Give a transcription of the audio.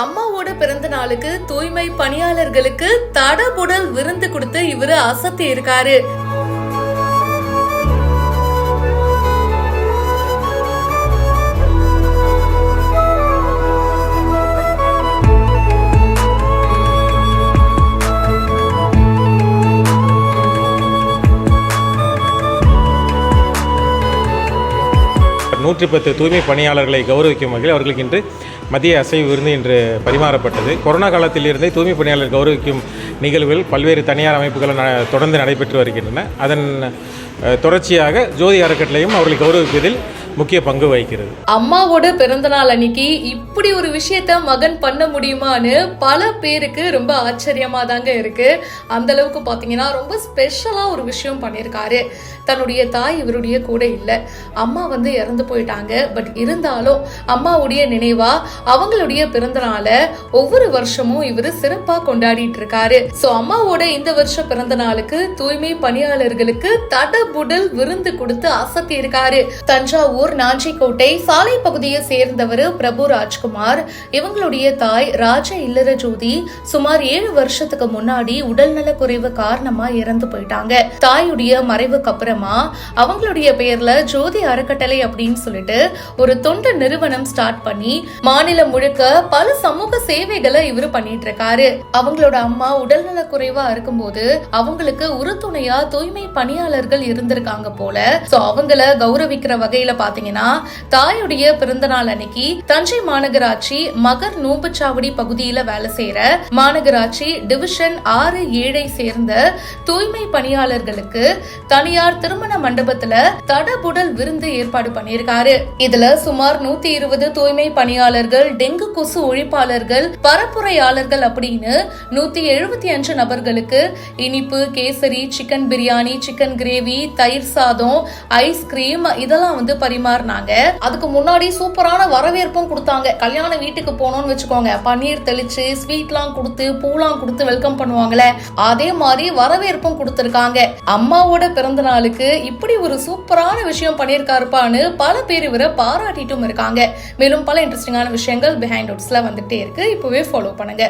அம்மாவோட பிறந்த நாளுக்கு தூய்மை பணியாளர்களுக்கு தடபுடல் விருந்து கொடுத்து இவரு அசத்தி இருக்காரு. நூற்றி 10 தூய்மை பணியாளர்களை கௌரவிக்கும் வகையில் அவர்களுக்கு இன்று மதிய அசைவு விருந்து இன்று பரிமாறப்பட்டது. கொரோனா காலத்திலிருந்தே தூய்மை பணியாளர் கௌரவிக்கும் நிகழ்வுகள் பல்வேறு தனியார் அமைப்புகள் தொடர்ந்து நடைபெற்று வருகின்றன. அதன் தொடர்ச்சியாக ஜோதி அறக்கட்டளையும் அவர்களை கௌரவிப்பதில் முக்கிய பங்கு வகிக்கிறது. அம்மாவோட பிறந்த நாள் அன்னைக்கு இப்படி ஒரு விஷயத்த மகன் பண்ண முடியுமான்னு பல பேருக்கு ரொம்ப ஆச்சரியமா தாங்க இருக்கு. அந்த அளவுக்கு பாத்தீங்கன்னா ரொம்ப ஸ்பெஷலா ஒரு விஷயம் பண்ணியிருக்காரு. தன்னுடைய தாய் இவருடைய கூட இல்ல, அம்மா இறந்து போயிட்டாங்க. பட் இருந்தாலும் அம்மாவுடைய நினைவா அவங்களுடைய பிறந்த நாளை ஒவ்வொரு வருஷமும் இவரு சிறப்பா கொண்டாடிட்டு இருக்காரு. சோ அம்மாவோட இந்த வருஷம் பிறந்த நாளுக்கு தூய்மை பணியாளர்களுக்கு தடபுடல் விருந்து கொடுத்து அசத்தி இருக்காரு. தஞ்சாவூர் நாஞ்சிக்கோட்டை சாலை பகுதியை சேர்ந்தவர் பிரபு ராஜ்குமார். இவங்களுடைய தாய் ராஜ இல்லற ஜோதி சுமார் 7 வருஷத்துக்கு முன்னாடி உடல்நல குறைவு காரணமா இறந்து போயிட்டாங்க. தாயுடைய மறைவுக்கு அப்புறமா அவங்களுடைய பெயர்ல ஜோதி அறக்கட்டளை அப்படின்னு சொல்லிட்டு ஒரு தொண்டு நிறுவனம் ஸ்டார்ட் பண்ணி மாநிலம் முழுக்க பல சமூக சேவைகளை இவரு பண்ணிட்டு இருக்காரு. அவங்களோட அம்மா உடல்நல குறைவா இருக்கும்போது அவங்களுக்கு உறுதுணையா தூய்மை பணியாளர்கள் இருந்திருக்காங்க போல. சோ அவங்கள கௌரவிக்கிற வகையில தாயுடைய பிறந்த நாள் அன்னைக்கு தஞ்சை மாநகராட்சி மகர் நோம்புச்சாவடி பகுதியில வேலை செய்யற மாநகராட்சி டிவிஷன் 6-7 சேர்ந்த தூய்மை பணியாளர்களுக்கு தனியார் திருமண மண்டபத்துல தடபுடல் விருந்து ஏற்பாடு பண்ணியிருக்காரு. இதுல சுமார் 120 தூய்மை பணியாளர்கள், டெங்கு கொசு ஒழிப்பாளர்கள், பரப்புரையாளர்கள் அப்படின்னு 175 நபர்களுக்கு இனிப்பு, kesari, chicken biryani, chicken gravy, தயிர் சாதம், ஐஸ்கிரீம் இதெல்லாம் பரிமாறினாங்க. அதுக்கு முன்னாடி சூப்பரான வரவேற்பும் கொடுத்தாங்க. கல்யாண வீட்டுக்கு போனோம்னு வச்சுக்கோங்க, பன்னீர் தெளிச்சு ஸ்வீட்லாம் கொடுத்து பூலாம் கொடுத்து வெல்கம் பண்ணுவாங்களே, அதே மாதிரி வரவேற்பும் கொடுத்திருக்காங்க. அம்மாவோட பிறந்த நாளுக்கு இப்படி ஒரு சூப்பரான விஷயம் பண்ணியிருக்காருப்பான்னு பல பேர் இவரை பாராட்டிட்டும் இருக்காங்க. மேலும் பல இன்ட்ரெஸ்டிங்கான விஷயங்கள் பிஹைண்ட் வுட்ஸ்ல வந்துட்டே இருக்கு. இப்பவே ஃபாலோ பண்ணுங்க.